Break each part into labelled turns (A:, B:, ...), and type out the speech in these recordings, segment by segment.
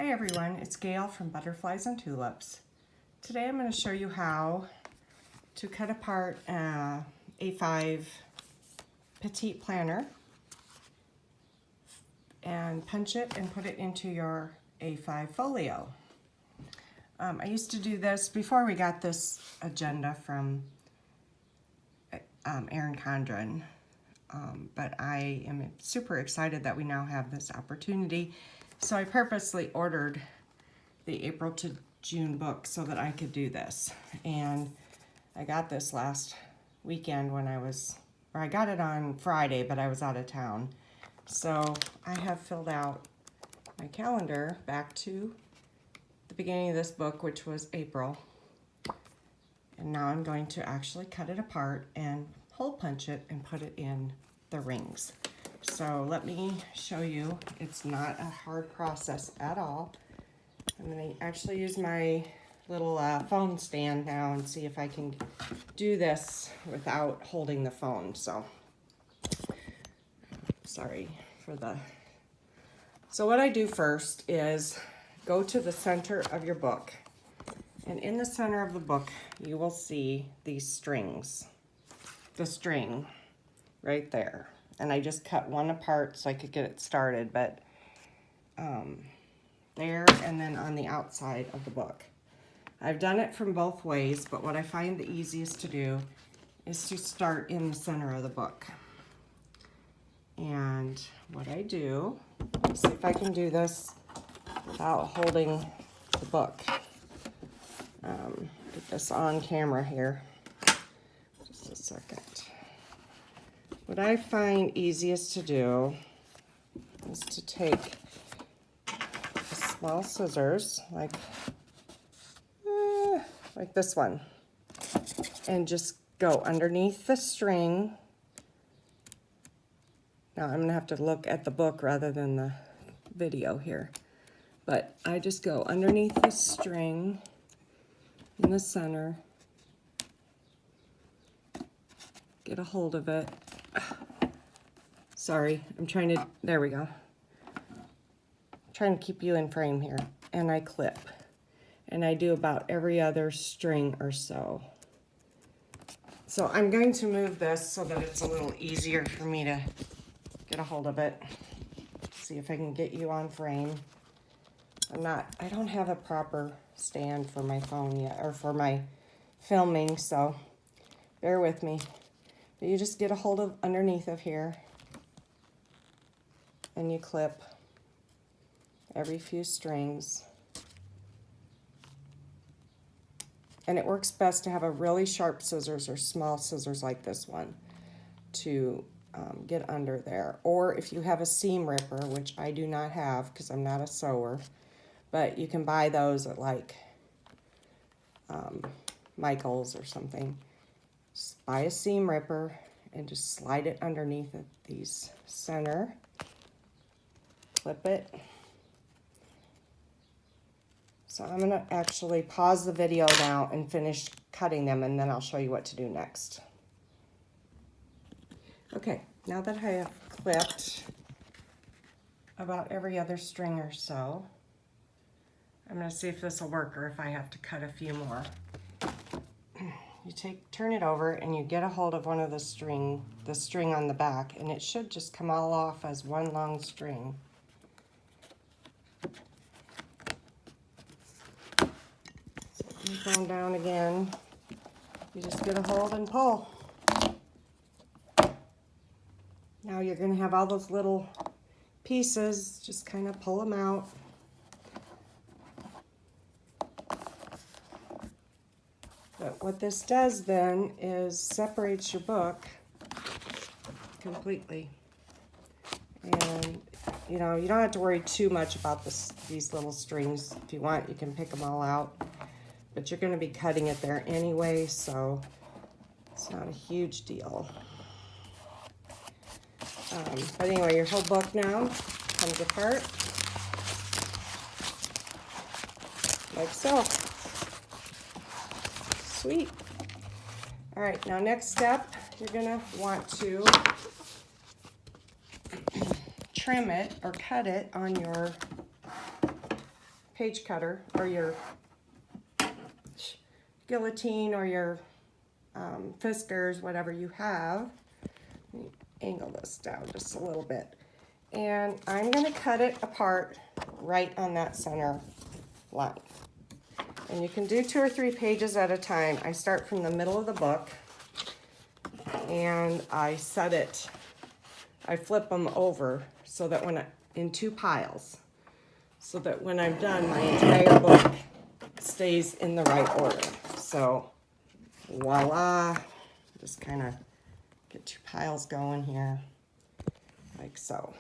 A: Hi everyone, it's Gail from Butterflies and Tulips. Today I'm going to show you how to cut apart a A5 Petite planner and punch it and put it into your A5 folio. I used to do this before we got this agenda from Erin Condren, but I am super excited that we now have this opportunity. So I purposely ordered the April to June book so that I could do this. And I got this last weekend when I got it on Friday, but I was out of town. So I have filled out my calendar back to the beginning of this book, which was April. And now I'm going to actually cut it apart and hole punch it and put it in the rings. So let me show you. It's not a hard process at all. I'm going to actually use my little phone stand now and see if I can do this without holding the phone. So, sorry for the... So what I do first is go to the center of your book. And in the center of the book, you will see these strings. The string right there. And I just cut one apart so I could get it started, but there and then on the outside of the book. I've done it from both ways, but what I find the easiest to do is to start in the center of the book. And what I do, let's see if I can do this without holding the book. Get this on camera here. Just a second. What I find easiest to do is to take small scissors, like this one, and just go underneath the string. Now I'm gonna have to look at the book rather than the video here, but I just go underneath the string in the center, get a hold of it. Sorry, I'm trying to, there we go. I'm trying to keep you in frame here. And I clip. And I do about every other string or so. So I'm going to move this so that it's a little easier for me to get a hold of it. See if I can get you on frame. I don't have a proper stand for my phone yet, or for my filming, so bear with me. But you just get a hold of underneath of here. And you clip every few strings. And it works best to have a really sharp scissors or small scissors like this one to get under there. Or if you have a seam ripper, which I do not have because I'm not a sewer, but you can buy those at like Michael's or something. Just buy a seam ripper and just slide it underneath these center. Clip it. So I'm going to actually pause the video now and finish cutting them, and then I'll show you what to do next. Okay, now that I have clipped about every other string or so, I'm going to see if this will work or if I have to cut a few more. You turn it over and you get a hold of one of the string on the back, and it should just come all off as one long string. Going down again, you just get a hold and pull. Now you're going to have all those little pieces, just kind of pull them out. But what this does then is separates your book completely. And you know, you don't have to worry too much about these little strings. If you want, you can pick them all out. But you're going to be cutting it there anyway, so it's not a huge deal. But anyway, your whole book now comes apart like so. Sweet. All right, now next step, you're going to want to trim it or cut it on your page cutter or your guillotine or your Fiskars, whatever you have. Let me angle this down just a little bit. And I'm going to cut it apart right on that center line. And you can do 2 or 3 pages at a time. I start from the middle of the book and I set it, I flip them over so that in 2 piles, so that when I'm done, my entire book stays in the right order. So voila, just kind of get 2 piles going here, like so.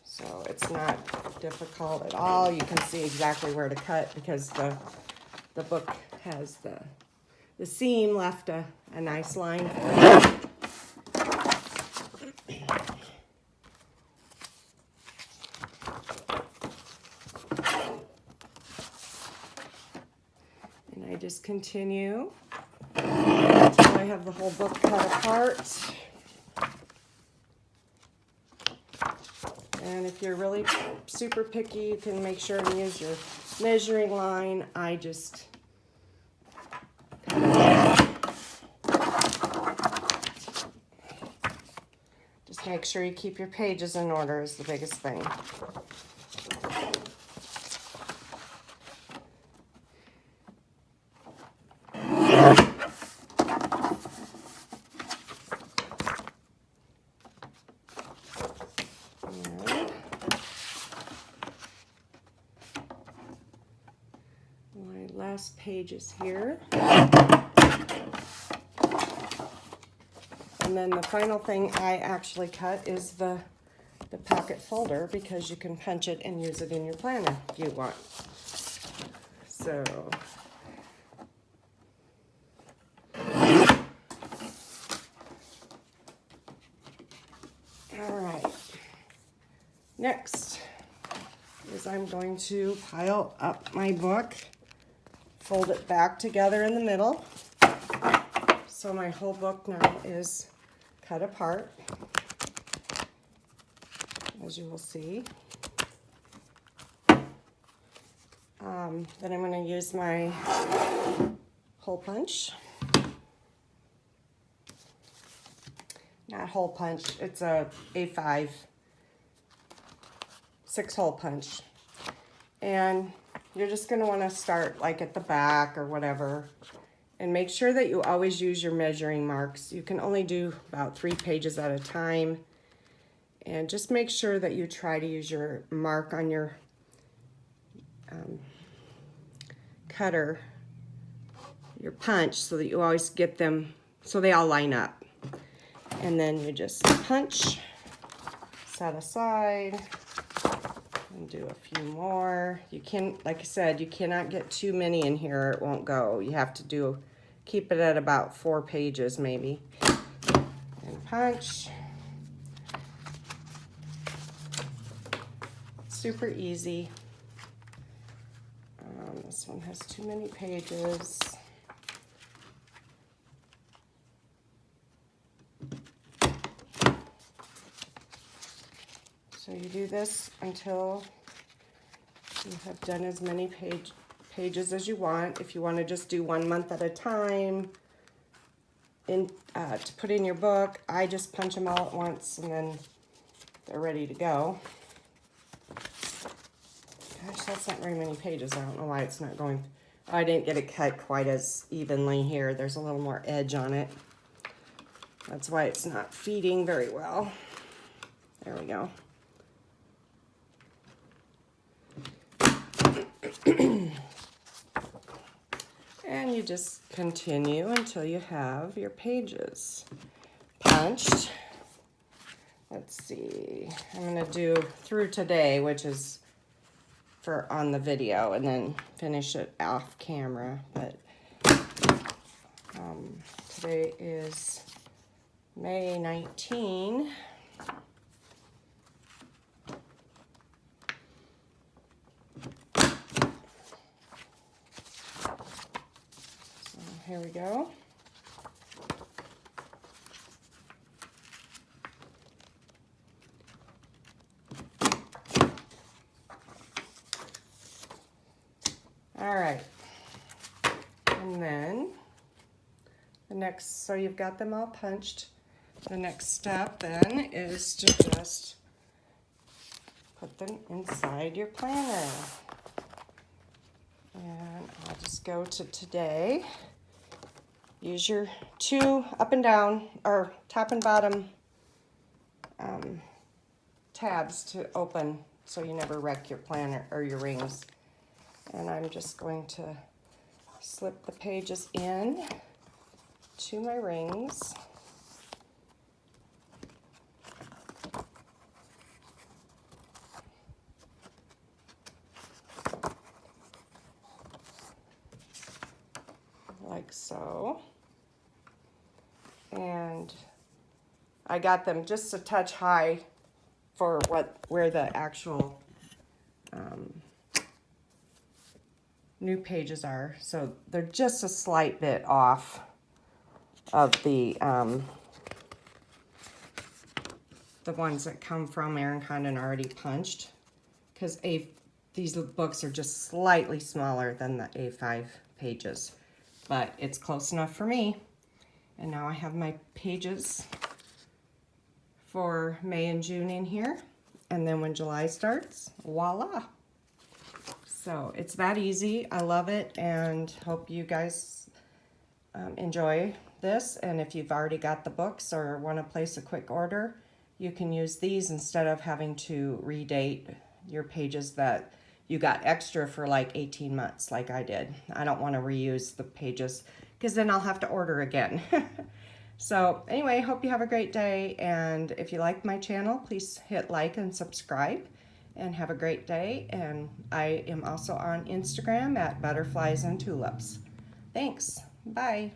A: So it's not difficult at all. You can see exactly where to cut because the book has the seam left a nice line for it. And I just continue until I have the whole book cut apart. And if you're really super picky, you can make sure to use your measuring line. I just make sure you keep your pages in order is the biggest thing. Last page is here. And then the final thing I actually cut is the pocket folder because you can punch it and use it in your planner if you want. So all right. Next is I'm going to pile up my book, fold it back together in the middle. So my whole book now is cut apart, as you will see. Then I'm going to use my hole punch. Not hole punch, it's a A5 6-hole punch. And you're just going to want to start like at the back or whatever. And make sure that you always use your measuring marks. You can only do about 3 pages at a time. And just make sure that you try to use your mark on your cutter, your punch, so that you always get them so they all line up. And then you just punch, set aside, and do a few more. You can, like I said, you cannot get too many in here or it won't go. You have to keep it at about 4 pages maybe. And punch. Super easy. This one has too many pages. So you do this until you have done as many pages as you want. If you want to just do 1 month at a time to put in your book, I just punch them all at once and then they're ready to go. Gosh, that's not very many pages. I don't know why it's not going. I didn't get it cut quite as evenly here. There's a little more edge on it. That's why it's not feeding very well. There we go. And you just continue until you have your pages punched. Let's see. I'm going to do through today, which is for on the video, and then finish it off camera. But today is May 19. So here we go. All right. And then the next, so you've got them all punched. The next step then is to just put them inside your planner. And I'll just go to today. Use your 2 up and down, or top and bottom tabs to open so you never wreck your planner or your rings. And I'm just going to slip the pages in to my rings. Like so. And I got them just a touch high for where the actual new pages are. So they're just a slight bit off of the ones that come from Erin Condren already punched, because these books are just slightly smaller than the A5 pages, but it's close enough for me. And now I have my pages for May and June in here, and then when July starts, voila. So it's that easy. I love it, and hope you guys enjoy this. And if you've already got the books or want to place a quick order, you can use these instead of having to redate your pages that you got extra for like 18 months like I did. I don't want to reuse the pages because then I'll have to order again. So anyway, hope you have a great day, and if you like my channel, please hit like and subscribe, and have a great day. And I am also on Instagram at Butterflies and Tulips. Thanks. Bye.